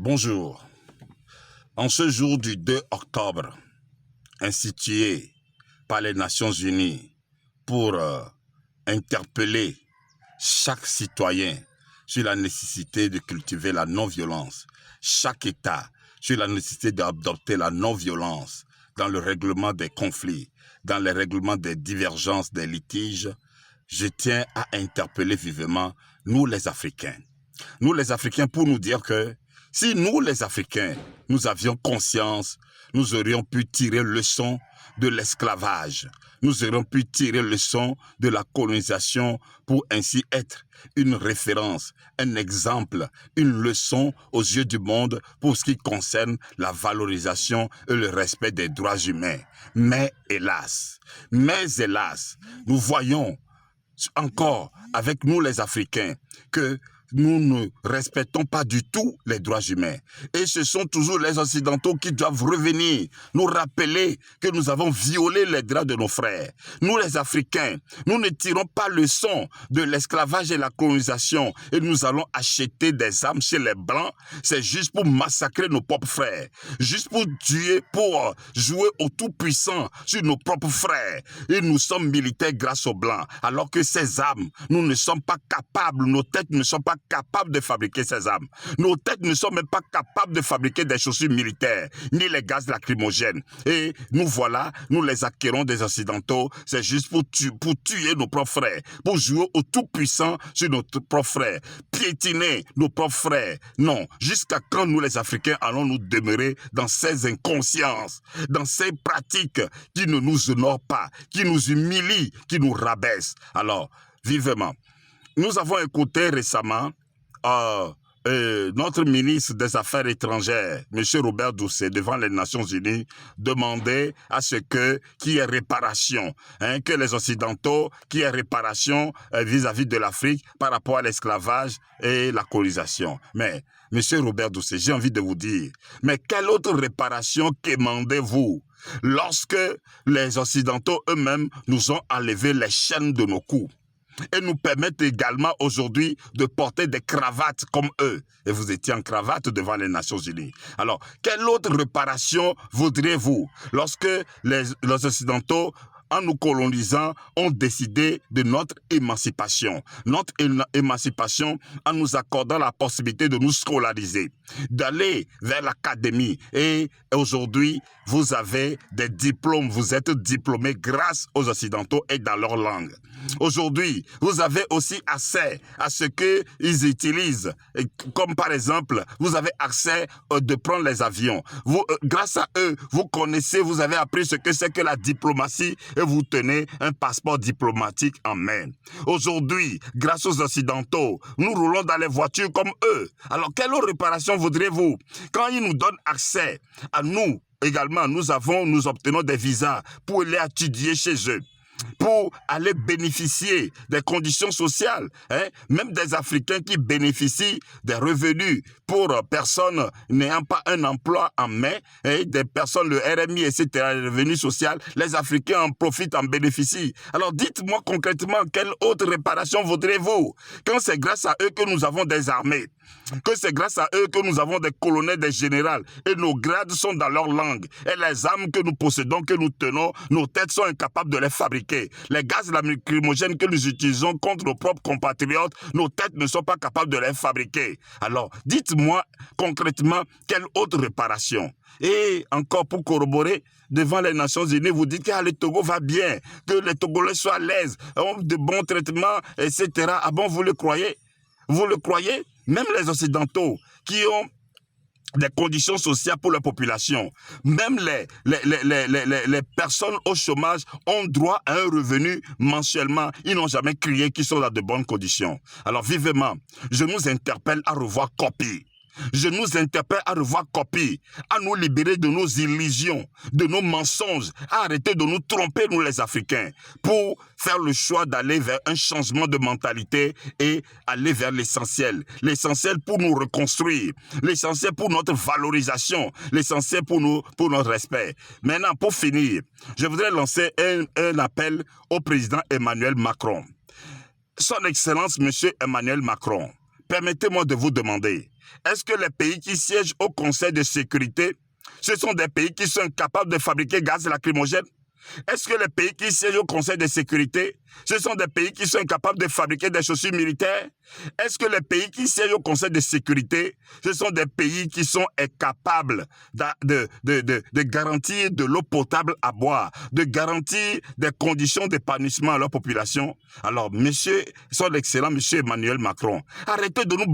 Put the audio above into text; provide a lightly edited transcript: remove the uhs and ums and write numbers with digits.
Bonjour. En ce jour du 2 octobre, institué par les Nations Unies pour interpeller chaque citoyen sur la nécessité de cultiver la non-violence, chaque État sur la nécessité d'adopter la non-violence dans le règlement des conflits, dans le règlement des divergences, des litiges, je tiens à interpeller vivement nous les Africains. Nous les Africains pour nous dire que si nous les Africains, nous avions conscience, nous aurions pu tirer leçon de l'esclavage. Nous aurions pu tirer leçon de la colonisation pour ainsi être une référence, un exemple, une leçon aux yeux du monde pour ce qui concerne la valorisation et le respect des droits humains. Mais hélas, nous voyons encore avec nous les Africains que nous ne respectons pas du tout les droits humains. Et ce sont toujours les Occidentaux qui doivent revenir, nous rappeler que nous avons violé les droits de nos frères. Nous les Africains, nous ne tirons pas leçon de l'esclavage et la colonisation et nous allons acheter des armes chez les Blancs. C'est juste pour massacrer nos propres frères, juste pour tuer, pour jouer au tout-puissant sur nos propres frères. Et nous sommes militaires grâce aux Blancs, alors que ces armes, nous ne sommes pas capables, nos têtes ne sont pas capables de fabriquer ces armes. Nos têtes ne sont même pas capables de fabriquer des chaussures militaires, ni les gaz lacrymogènes. Et nous voilà, nous les acquérons des Occidentaux, c'est juste pour tuer nos propres frères, pour jouer au tout-puissant sur nos propres frères, piétiner nos propres frères. Non, jusqu'à quand nous les Africains allons-nous demeurer dans ces inconsciences, dans ces pratiques qui ne nous honorent pas, qui nous humilient, qui nous rabaissent? Alors, vivement. Nous avons écouté récemment notre ministre des Affaires étrangères, M. Robert Doucet, devant les Nations Unies, demander à ce qu'il y ait réparation, que les Occidentaux, qu'il y ait réparation vis-à-vis de l'Afrique par rapport à l'esclavage et la colonisation. Mais, M. Robert Doucet, j'ai envie de vous dire, mais quelle autre réparation quémandez-vous lorsque les Occidentaux eux-mêmes nous ont enlevé les chaînes de nos cous et nous permettent également aujourd'hui de porter des cravates comme eux. Et vous étiez en cravate devant les Nations Unies. Alors, quelle autre réparation voudriez-vous lorsque les Occidentaux, en nous colonisant, ont décidé de notre émancipation. Notre émancipation en nous accordant la possibilité de nous scolariser, d'aller vers l'académie. Et aujourd'hui, vous avez des diplômes, vous êtes diplômés grâce aux Occidentaux et dans leur langue. Aujourd'hui, vous avez aussi accès à ce qu'ils utilisent, comme par exemple, vous avez accès de prendre les avions. Grâce à eux, vous connaissez, vous avez appris ce que c'est que la diplomatie et vous tenez un passeport diplomatique en main. Aujourd'hui, grâce aux Occidentaux, nous roulons dans les voitures comme eux. Alors, quelle autre réparation voudriez-vous? Quand ils nous donnent accès à nous, également, nous obtenons des visas pour aller étudier chez eux, pour aller bénéficier des conditions sociales, même des Africains qui bénéficient des revenus pour personnes n'ayant pas un emploi en main, des personnes, le RMI, etc., les revenus sociaux, les Africains en profitent, en bénéficient. Alors dites-moi concrètement, quelle autre réparation voudrez-vous? Quand c'est grâce à eux que nous avons des armées, que c'est grâce à eux que nous avons des colonels, des généraux, et nos grades sont dans leur langue, et les armes que nous possédons, que nous tenons, nos têtes sont incapables de les fabriquer. Les gaz lacrymogènes que nous utilisons contre nos propres compatriotes, nos têtes ne sont pas capables de les fabriquer. Alors, dites-moi concrètement quelle autre réparation? Et encore pour corroborer, devant les Nations Unies, vous dites que le Togo va bien, que les Togolais soient à l'aise, ont de bons traitements, etc. Ah bon, vous le croyez? Vous le croyez? Même les Occidentaux qui ont des conditions sociales pour la population, même les personnes au chômage ont droit à un revenu mensuellement. Ils n'ont jamais crié qu'ils sont dans de bonnes conditions. Alors vivement, je nous interpelle à revoir copie. Je nous interpelle à revoir copie, à nous libérer de nos illusions, de nos mensonges, à arrêter de nous tromper, nous les Africains, pour faire le choix d'aller vers un changement de mentalité et aller vers l'essentiel. L'essentiel pour nous reconstruire, l'essentiel pour notre valorisation, l'essentiel pour notre respect. Maintenant, pour finir, je voudrais lancer un appel au président Emmanuel Macron. Son Excellence, Monsieur Emmanuel Macron, permettez-moi de vous demander, est-ce que les pays qui siègent au Conseil de sécurité, ce sont des pays qui sont incapables de fabriquer gaz lacrymogène? Est-ce que les pays qui siègent au Conseil de sécurité, ce sont des pays qui sont incapables de fabriquer des chaussures militaires? Est-ce que les pays qui siègent au Conseil de sécurité, ce sont des pays qui sont incapables de garantir de l'eau potable à boire, de garantir des conditions d'épanouissement à leur population? Alors, monsieur, son excellent monsieur Emmanuel Macron, arrêtez de nous